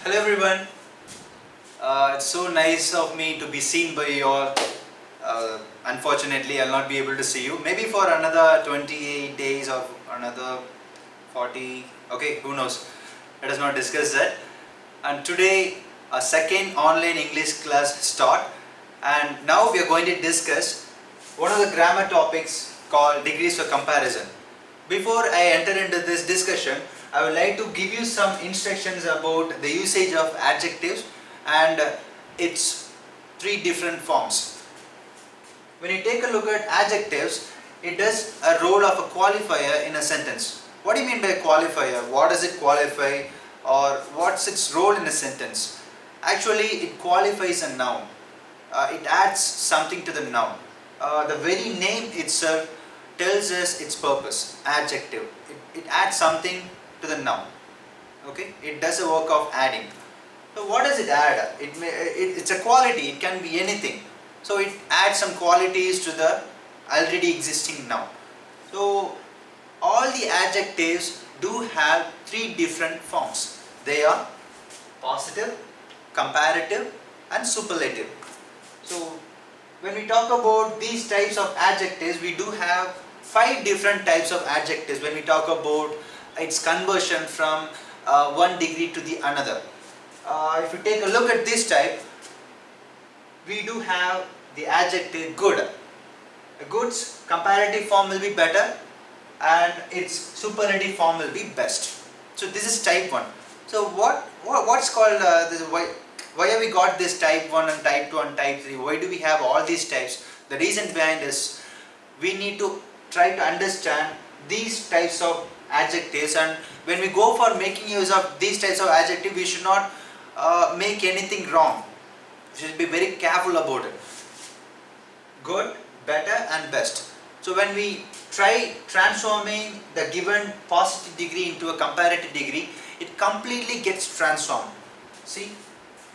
Hello everyone. It's so nice of me to be seen by you all. Unfortunately, I'll not be able to see you. Maybe for another 28 days or another 40. Okay, who knows? Let us not discuss that. And today, a second online English class start. And now we are going to discuss one of the grammar topics called degrees for comparison. Before I enter into this discussion, I would like to give you some instructions about the usage of adjectives and its three different forms. When you take a look at adjectives, it does a role of a qualifier in a sentence. What do you mean by qualifier? What does it qualify, or what's its role in a sentence? Actually, it qualifies a noun. It adds something to the noun. The very name itself tells us its purpose. Adjective. It adds something to the noun. Okay? It does a work of adding. So what does it add? It's a quality. It can be anything. So it adds some qualities to the already existing noun. So all the adjectives do have three different forms. They are positive, comparative and superlative. So when we talk about these types of adjectives, we do have 5 different types of adjectives when we talk about its conversion from one degree to the another. If you take a look at this type, we do have the adjective good. A good's comparative form will be better and its superlative form will be best. So this is type 1. So what's called why have we got this type 1 and type 2 and type 3? Why do we have all these types? The reason behind is we need to try to understand these types of adjectives, and when we go for making use of these types of adjectives, we should not make anything wrong. We should be very careful about it. Good, better and best. So when we try transforming the given positive degree into a comparative degree, it completely gets transformed. See,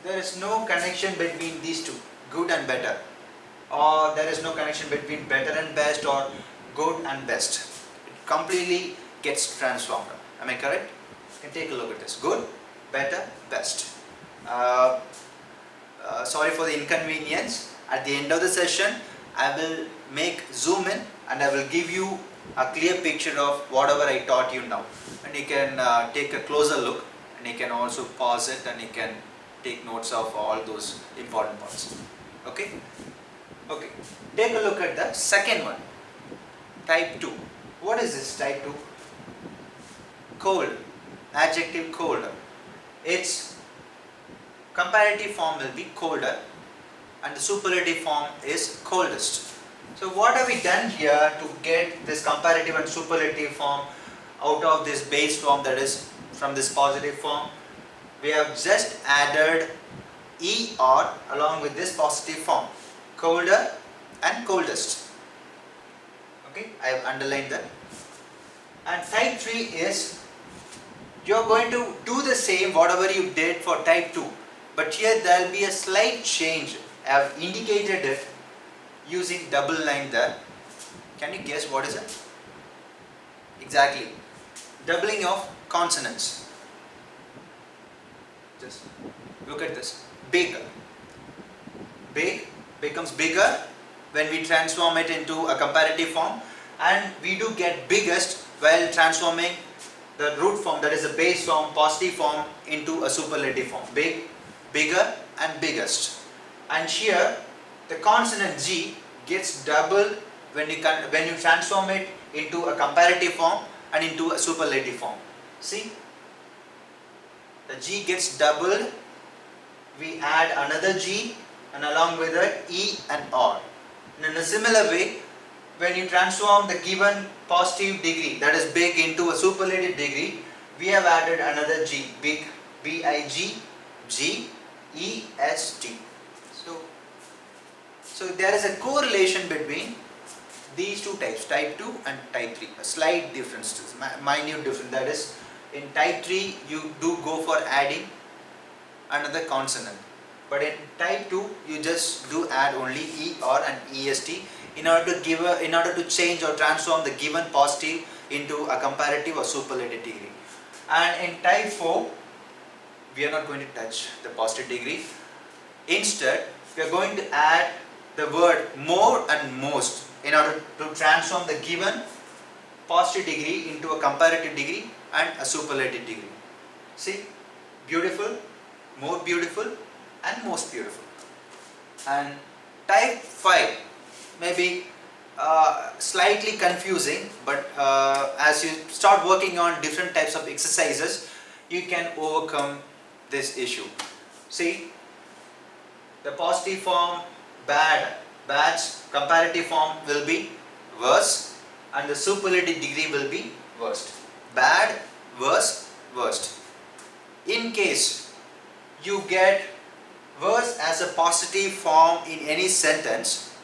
there is no connection between these two, good and better, or there is no connection between better and best or good and best. It completely gets transformed. Am I correct? You can take a look at this. Good, better, best. Sorry for the inconvenience. At the end of the session, I will make zoom in and I will give you a clear picture of whatever I taught you now. And you can take a closer look, and you can also pause it and you can take notes of all those important parts. Okay? Okay. Take a look at the second one. Type 2. What is this type 2? Cold. Adjective cold. Its comparative form will be colder and the superlative form is coldest. So what have we done here to get this comparative and superlative form out of this base form, that is from this positive form? We have just added ER along with this positive form, colder and coldest. Okay, I have underlined that. And type 3 is, you are going to do the same whatever you did for type 2, but here there will be a slight change. I have indicated it using double line there. Can you guess what is it? Exactly, doubling of consonants. Just look at this. Big. Big becomes bigger when we transform it into a comparative form, and we do get biggest while transforming the root form, that is the base form, positive form, into a superlative form. Big, bigger and biggest. And here the consonant G gets double when you transform it into a comparative form and into a superlative form. See? The G gets doubled, we add another G and along with it E and R. And in a similar way, when you transform the given positive degree, that is big, into a superlative degree, we have added another G, big, B-I-G, G, E-S-T. So there is a correlation between these two types, type 2 and type 3, a slight difference, minute difference. That is, in type 3 you do go for adding another consonant, but in type 2 you just do add only ER and EST in order to change or transform the given positive into a comparative or superlative degree. And in type 4 we are not going to touch the positive degree. Instead, we are going to add the word more and most in order to transform the given positive degree into a comparative degree and a superlative degree. See, beautiful, more beautiful and most beautiful. And type 5 may be slightly confusing, but as you start working on different types of exercises, you can overcome this issue. See, the positive form bad's comparative form will be worse, and the superlative degree will be worst. Bad, worse, worst. In case you get worse as a positive form in any sentence,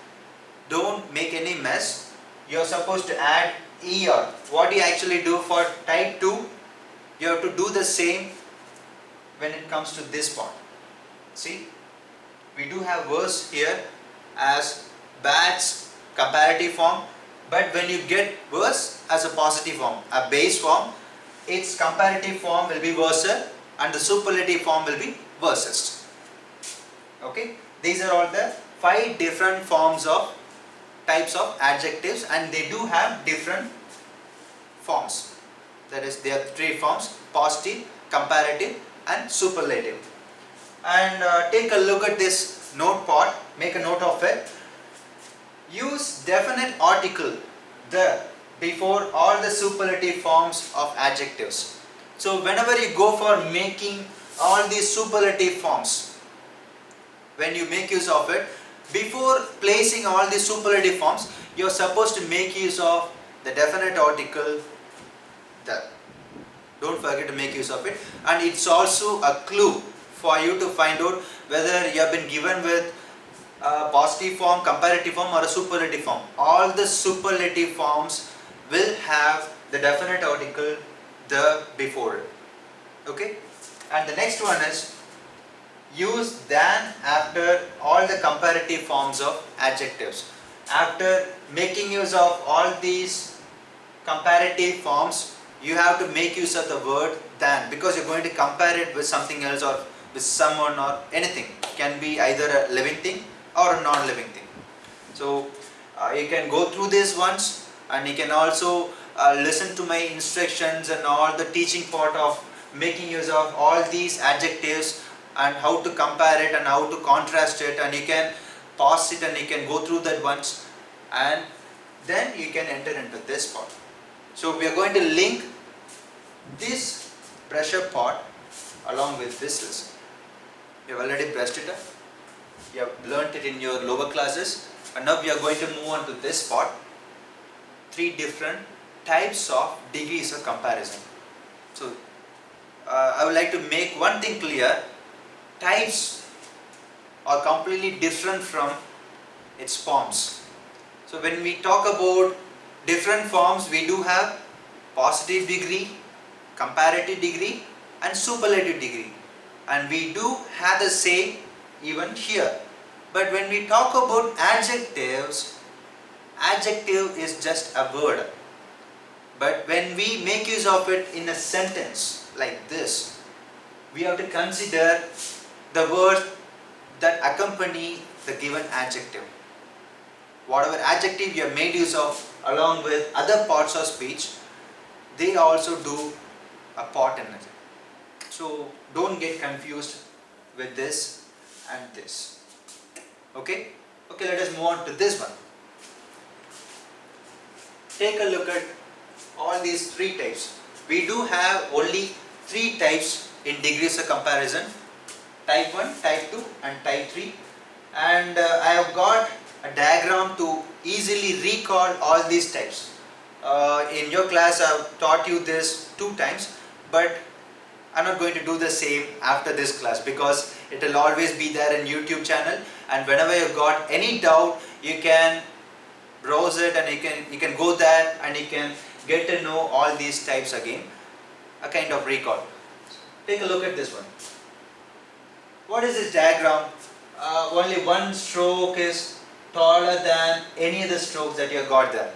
don't make any mess. You are supposed to add ER. What do you actually do for type 2? You have to do the same when it comes to this part. See, we do have worse here as bad's comparative form, but when you get worse as a positive form, a base form, its comparative form will be worser and the superlative form will be worsest. Okay, these are all the 5 different forms of types of adjectives, and they do have different forms. That is, there are 3 forms: positive, comparative and superlative. And take a look at this note part, make a note of it. Use definite article the before all the superlative forms of adjectives. So whenever you go for making all these superlative forms, when you make use of it, before placing all these superlative forms, you are supposed to make use of the definite article the. Don't forget to make use of it, and it's also a clue for you to find out whether you have been given with a positive form, comparative form or a superlative form. All the superlative forms will have the definite article the before it. Okay, and the next one is use than after all the comparative forms of adjectives. After making use of all these comparative forms, you have to make use of the word than, because you're going to compare it with something else or with someone or anything. It can be either a living thing or a non-living thing. So you can go through this once, and you can also listen to my instructions and all the teaching part of making use of all these adjectives and how to compare it and how to contrast it, and you can pause it and you can go through that once, and then you can enter into this part. So we are going to link this pressure part along with this lesson. You have already brushed it up, you have learnt it in your lower classes, and now we are going to move on to this part. 3 different types of degrees of comparison. So I would like to make one thing clear: types are completely different from its forms. So when we talk about different forms, we do have positive degree, comparative degree and superlative degree, and we do have the same even here. But when we talk about adjectives, adjective is just a word, but when we make use of it in a sentence like this, we have to consider the words that accompany the given adjective. Whatever adjective you have made use of along with other parts of speech, they also do a part in it. So don't get confused with this and this. Okay? Okay, let us move on to this one. Take a look at all these 3 types. We do have only 3 types in degrees of comparison: type 1, type 2 and type 3. And I have got a diagram to easily recall all these types. In your class I have taught you this 2 times, but I am not going to do the same after this class, because it will always be there in YouTube channel, and whenever you got any doubt, you can browse it and you can go there and you can get to know all these types again, a kind of recall. Take a look at this one. What is this diagram? Only one stroke is taller than any of the strokes that you have got there.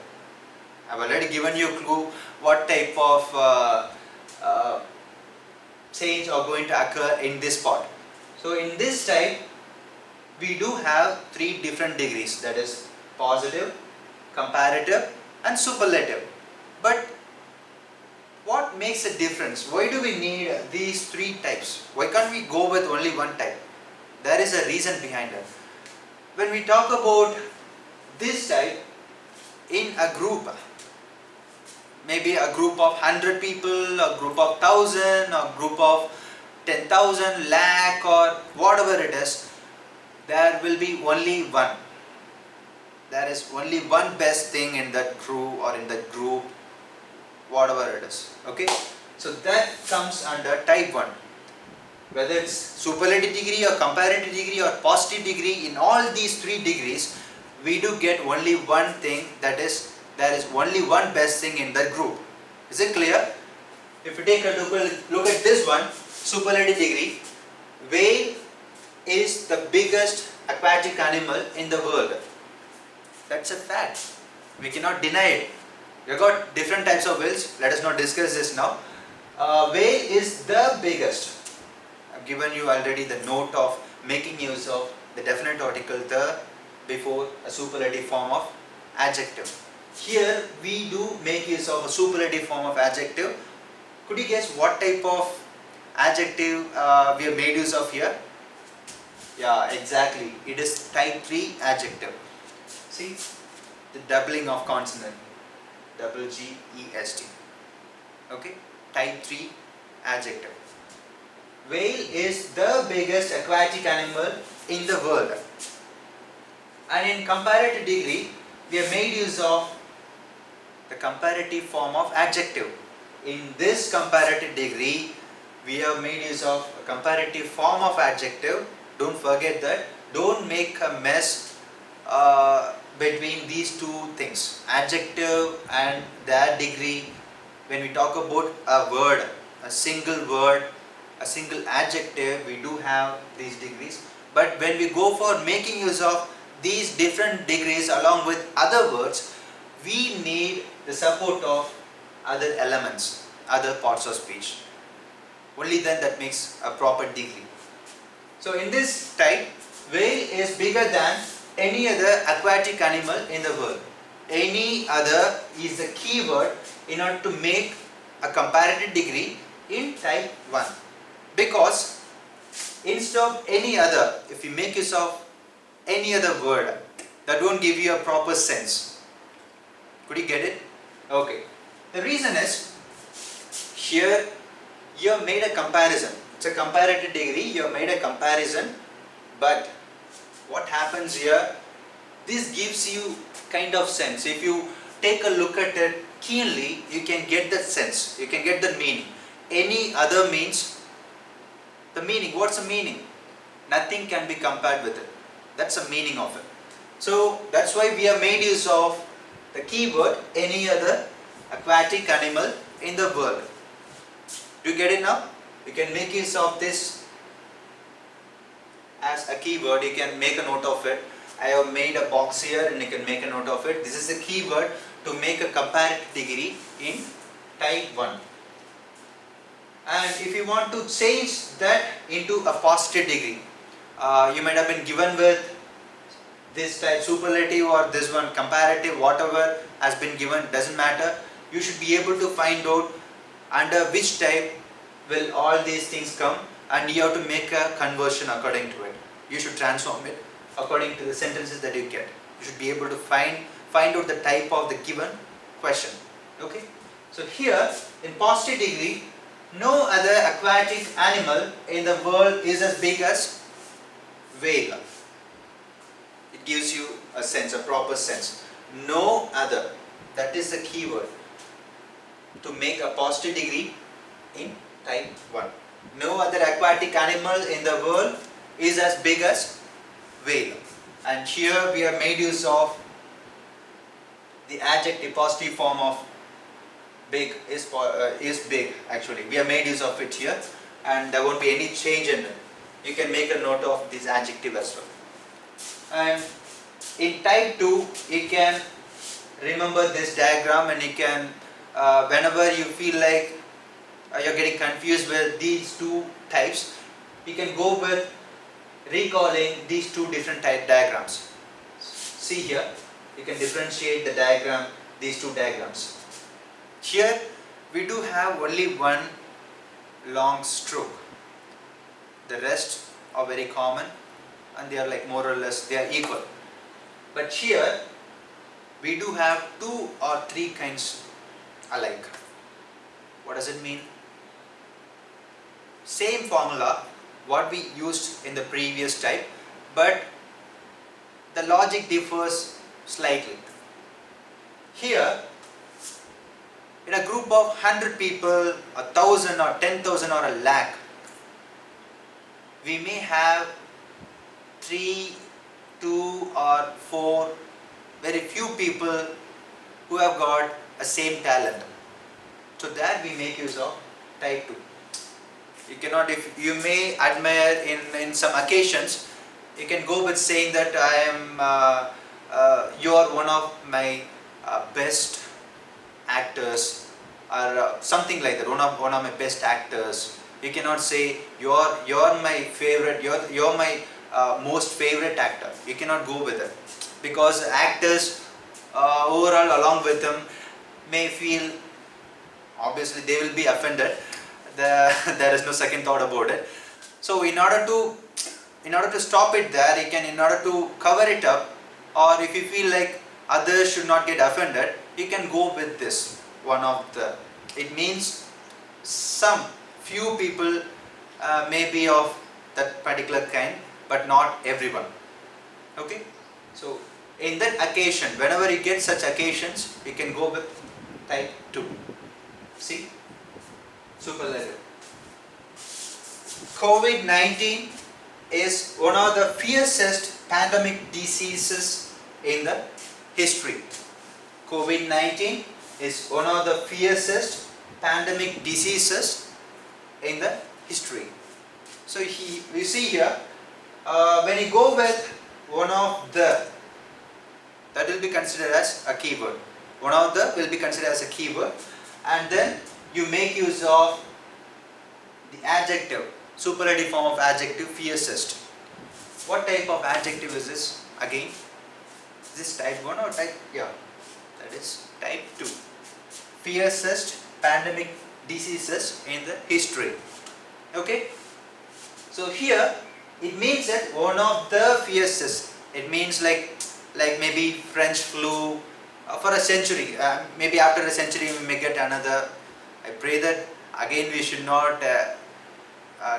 I have already given you a clue what type of change are going to occur in this part. So in this type, we do have three different degrees, that is positive, comparative and superlative. But what makes a difference? Why do we need these three types? Why can't we go with only one type? There is a reason behind it. When we talk about this type in a group, maybe a group of 100 people, a group of 1000, a group of 10,000, lakh or whatever it is, there will be only one. There is only one best thing in that crew or in that group, whatever it is. Okay, so that comes under type 1. Whether it's superlative degree or comparative degree or positive degree, in all these three degrees, we do get only one thing, that is, there is only one best thing in that group. Is it clear? If you take a look at this one, superlative degree, whale is the biggest aquatic animal in the world. That's a fact. We cannot deny it. We have got different types of whales. Let us not discuss this now. Whale is the biggest. I've given you already the note of making use of the definite article the before a superlative form of adjective. Here we do make use of a superlative form of adjective. Could you guess what type of adjective we have made use of here? Yeah, exactly. It is type 3 adjective. See, the doubling of consonant, double G-E-S-T. Okay, type 3 adjective. Whale is the biggest aquatic animal in the world. And in comparative degree, we have made use of the comparative form of adjective. In this comparative degree, we have made use of a comparative form of adjective. Don't forget that. Don't make a mess between these two things, adjective and their degree. When we talk about a word, a single adjective, we do have these degrees. But when we go for making use of these different degrees along with other words, we need the support of other elements, other parts of speech. Only then that makes a proper degree. So in this type, whale is bigger than any other aquatic animal in the world. Any other is the keyword in order to make a comparative degree in type 1. Because instead of any other, if you make use of any other word, that won't give you a proper sense. Could you get it? Okay. The reason is, here you have made a comparison. It's a comparative degree, you have made a comparison, but what happens here, this gives you kind of sense. If you take a look at it keenly, you can get that sense, you can get the meaning. Any other means, the meaning, what's the meaning? Nothing can be compared with it. That's the meaning of it. So that's why we have made use of the keyword any other aquatic animal in the world. Do you get it now? You can make use of this as a keyword. You can make a note of it. I have made a box here and you can make a note of it. This is a keyword to make a comparative degree in type 1. And if you want to change that into a positive degree, you might have been given with this type superlative or this one comparative, whatever has been given, doesn't matter. You should be able to find out under which type will all these things come, and you have to make a conversion according to it. You should transform it according to the sentences that you get. You should be able to find out the type of the given question. Okay. So here in positive degree, no other aquatic animal in the world is as big as whale. It gives you a sense, a proper sense. No other. That is the keyword to make a positive degree in type 1. No other aquatic animal in the world is as big as whale. And here we have made use of the adjective positive form of big is big actually. We have made use of it here and there won't be any change in it. You can make a note of this adjective as well. And in type 2, you can remember this diagram and you can, whenever you feel like you're getting confused with these two types, you can go with recalling these two different type diagrams. See here, you can differentiate the diagram, these two diagrams. Here we do have only one long stroke. The rest are very common and they are like more or less they are equal. But here we do have two or three kinds alike. What does it mean? Same formula what we used in the previous type, but the logic differs slightly. Here, in a group of 100 people, 1,000 or 10,000 or a lakh, we may have 3, 2 or 4, very few people who have got a same talent. So that we make use of type 2. You cannot, if you may admire in some occasions, you can go with saying that you are one of my best actors, or something like that, one of my best actors. You cannot say you're my favorite, you're my most favorite actor. You cannot go with it, because actors overall along with them may feel, obviously they will be offended. There is no second thought about it. So in order to stop it there, you can, in order to cover it up, or if you feel like others should not get offended, you can go with this one of the, it means some few people may be of that particular kind, but not everyone. Okay, so in that occasion, whenever you get such occasions, you can go with type 2. See, superlative. COVID-19 is one of the fiercest pandemic diseases in the history. COVID-19 is one of the fiercest pandemic diseases in the history. So we see here, when you go with one of the, that will be considered as a keyword. One of the will be considered as a keyword, and then you make use of the adjective, superlative form of adjective, fiercest. What type of adjective is this again? Is this type 1 or type, yeah, that is type 2. Fiercest pandemic diseases in the history. Okay, so here it means that one of the fiercest, it means like maybe French flu for a century, maybe after a century we may get another. I pray that again we should not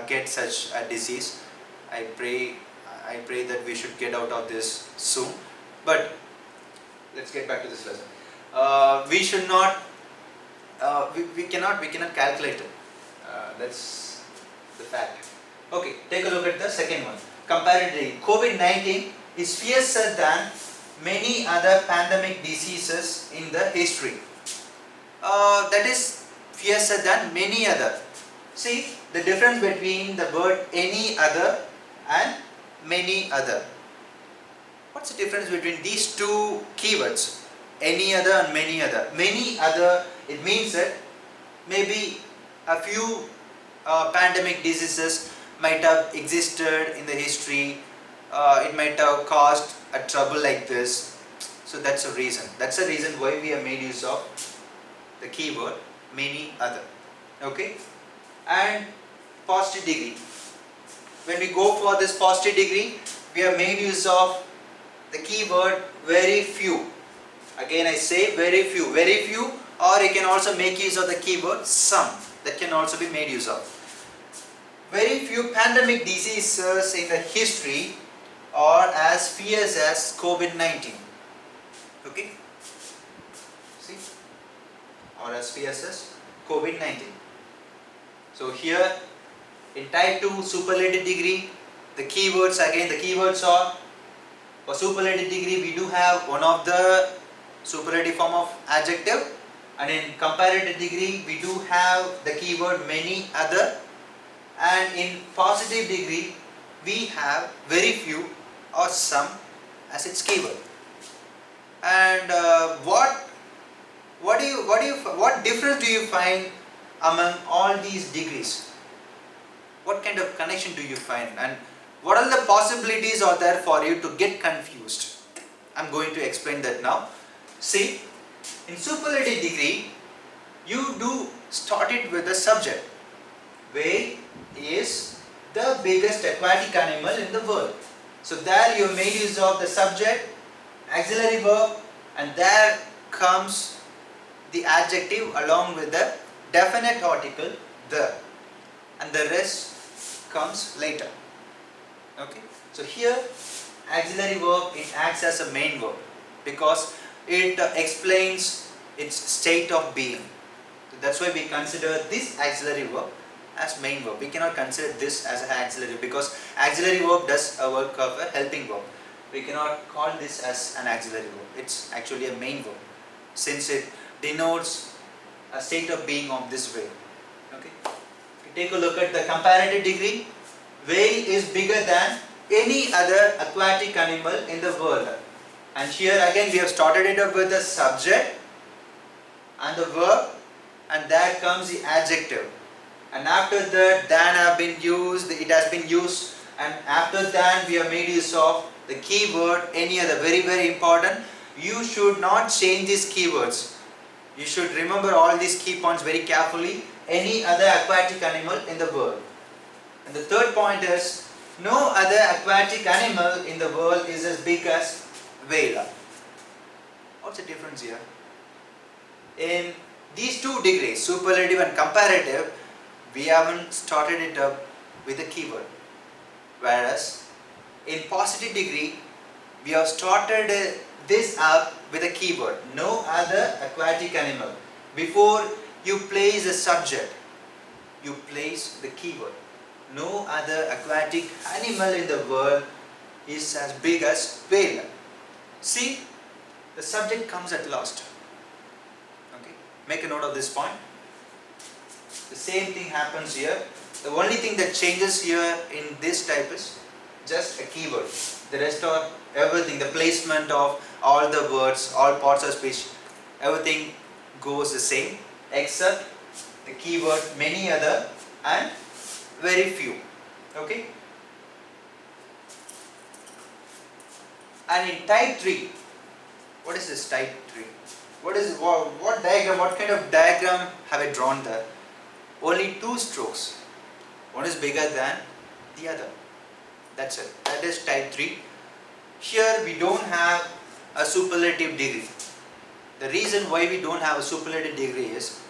get such a disease. I pray that we should get out of this soon. But let's get back to this lesson. We should not, we cannot calculate it. That's the fact. Okay, take a look at the second one. Comparatively, COVID-19 is fiercer than many other pandemic diseases in the history. That is fiercer than many other. See the difference between the word any other and many other. What's the difference between these two keywords? Any other and many other. Many other, it means that maybe a few pandemic diseases might have existed in the history. It might have caused a trouble like this. So that's a reason. That's a reason why we have made use of the keyword many other. Okay, and positive degree. When we go for this positive degree, we have made use of the keyword very few. Again I say very few, or you can also make use of the keyword some. That can also be made use of. Very few pandemic diseases in the history are as fierce as COVID-19. Okay, see, or as fierce as COVID-19. So here in type 2 superlative degree, the keywords again, the keywords are, for superlative degree we do have one of the superlative form of adjective, and in comparative degree we do have the keyword many other, and in positive degree we have very few or some as its keyword. And what difference do you find among all these degrees? What kind of connection do you find, and what are the possibilities are there for you to get confused? I'm going to explain that now. See, in superlative degree, you do start it with the subject. Whale is the biggest aquatic animal in the world. So there you made use of the subject, auxiliary verb, and there comes the adjective along with the definite article the, and the rest comes later. Okay, so here auxiliary verb, it acts as a main verb because it explains its state of being. So that's why we consider this auxiliary verb as main verb. We cannot consider this as an auxiliary because auxiliary verb does a work of a helping verb. We cannot call this as an auxiliary verb. It's actually a main verb since it denotes a state of being of this way. Okay. If you take a look at the comparative degree, whale is bigger than any other aquatic animal in the world. And here again we have started it up with the subject and the verb, and there comes the adjective. And after that, than have been used, it has been used, and after that we have made use of the keyword, any other. Very important. You should not change these keywords. You should remember all these key points very carefully. Any other aquatic animal in the world. And the third point is, no other aquatic animal in the world is as big as whale. What's the difference here? In these two degrees, superlative and comparative, we haven't started it up with a keyword. Whereas in positive degree, we have started this up with a keyword. No other aquatic animal. Before you place a subject, you place the keyword. No other aquatic animal in the world is as big as whale. See, the subject comes at last. Okay, make a note of this point. The same thing happens here. The only thing that changes here in this type is just a keyword. The rest are everything, the placement of all the words, all parts of speech, everything goes the same except the keyword, many other, and very few. Okay. And in type 3, what is this type 3? What diagram, what kind of diagram have I drawn there? Only two strokes. One is bigger than the other. That's it. That is type 3. Here we don't have a superlative degree. The reason why we don't have a superlative degree is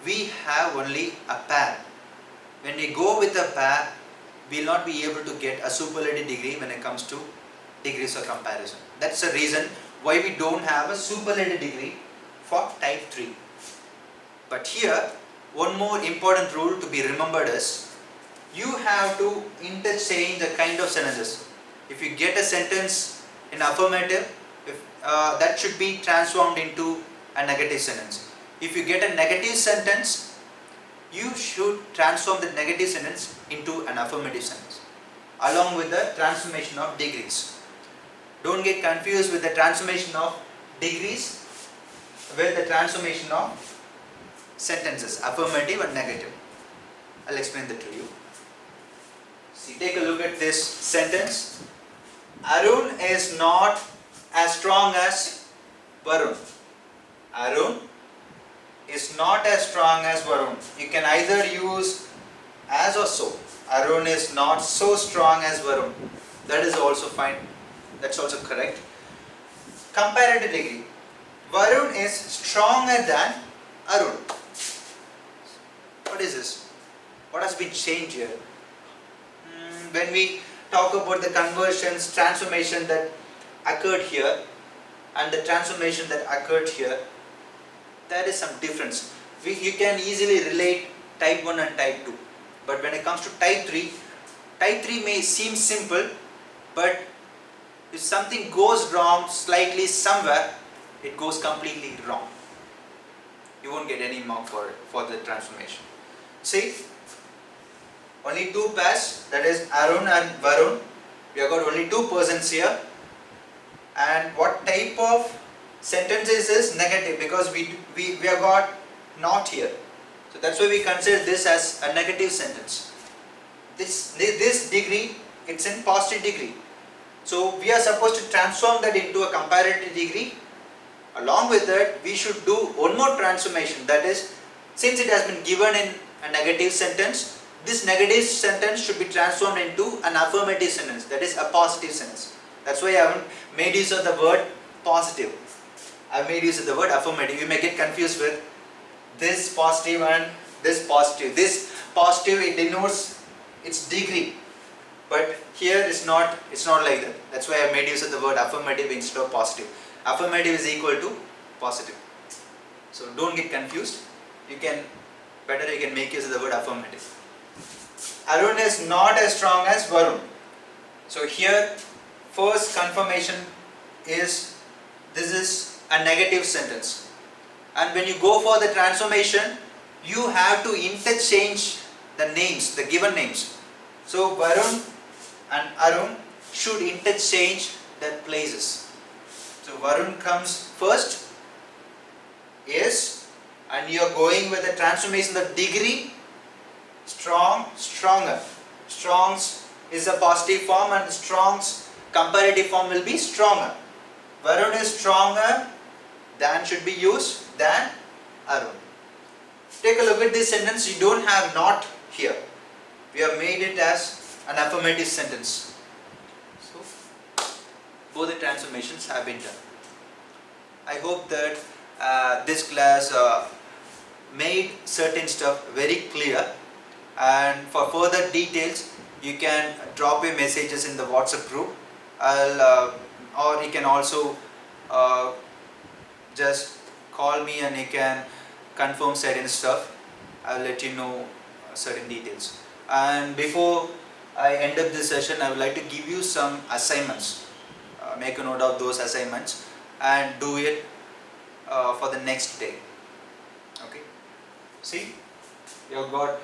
we have only a pair. When we go with a pair, we will not be able to get a superlative degree when it comes to degrees of comparison. That's the reason why we don't have a superlative degree for type 3. But here, one more important rule to be remembered is, you have to interchange the kind of sentences. If you get a sentence in affirmative, that should be transformed into a negative sentence. If you get a negative sentence, you should transform the negative sentence into an affirmative sentence, along with the transformation of degrees. Don't get confused with the transformation of degrees with the transformation of sentences, affirmative and negative. I'll explain that to you. See, take a look at this sentence. Arun is not as strong as Varun. Arun is not as strong as Varun. You can either use as or so. Arun is not so strong as Varun. That is also fine. That's also correct. Comparative degree. Varun is stronger than Arun. What is this? What has been changed here? When we talk about the conversions, transformation that occurred here and the transformation that occurred here, there is some difference. You can easily relate type 1 and type 2. But when it comes to type 3 may seem simple, but if something goes wrong slightly somewhere, it goes completely wrong. You won't get any mark for the transformation. See, only two pairs, that is Arun and Varun. We have got only two persons here. And what type of sentences is negative, because we have got not here. So that's why we consider this as a negative sentence. This degree, it's in positive degree. So we are supposed to transform that into a comparative degree. Along with that, we should do one more transformation. That is, since it has been given in a negative sentence, this negative sentence should be transformed into an affirmative sentence. That is a positive sentence. That's why I haven't made use of the word positive. I made use of the word affirmative. You may get confused with this positive and this positive. This positive, it denotes its degree, but here it's not like that. That's why I made use of the word affirmative instead of positive. Affirmative is equal to positive. So don't get confused. You can make use of the word affirmative. Arun is not as strong as Varun. So here, first confirmation is this is a negative sentence. And when you go for the transformation, you have to interchange the names, the given names. So Varun and Arun should interchange their places. So Varun comes first, yes, and you are going with the transformation, the degree, strong, stronger. Strong's is a positive form and strong's comparative form will be stronger. Varun is stronger than should be used than Arun. Take a look at this sentence. You don't have not here. We have made it as an affirmative sentence. So both the transformations have been done. I hope that this class made certain stuff very clear, and for further details you can drop your messages in the WhatsApp group. Or you can also just call me and you can confirm certain stuff. I'll let you know certain details. And before I end up this session, I would like to give you some assignments. Make a note of those assignments and do it for the next day. Okay. See, you have got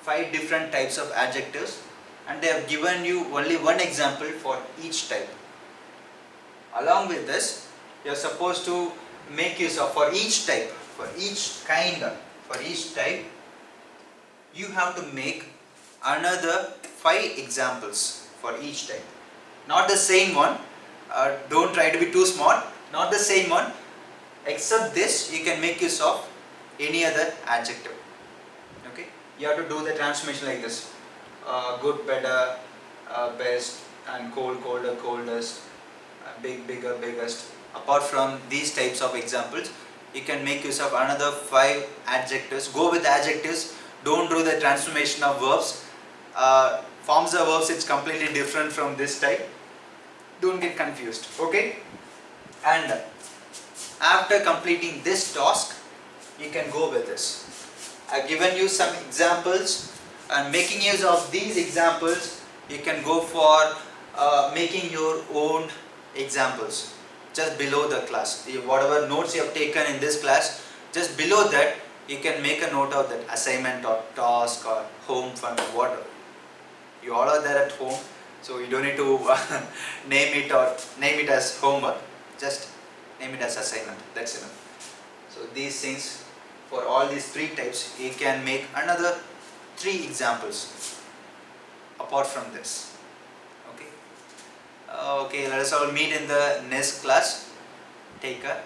5 different types of adjectives, and they have given you only one example for each type. Along with this, you are supposed to make use of, for each type, for each kind, for each type, you have to make another 5 examples for each type. Not the same one. Don't try to be too smart. Not the same one. Except this, you can make use of any other adjective. Okay. You have to do the transformation like this: good, better, best, and cold, colder, coldest, big, bigger, biggest. Apart from these types of examples, you can make use of another 5 adjectives. Go with adjectives. Don't do the transformation of verbs. Forms of verbs, it's completely different from this type. Don't get confused. Okay. And after completing this task, you can go with this. I've given you some examples, and making use of these examples, you can go for making your own examples just below the class. Whatever notes you have taken in this class, just below that you can make a note of that assignment or task or home fund, whatever. You all are there at home, so you don't need to name it as homework. Just name it as assignment. That's enough. So these things, for all these 3 types, you can make another 3 examples apart from this. Okay. Okay. Let us all meet in the next class. Take care.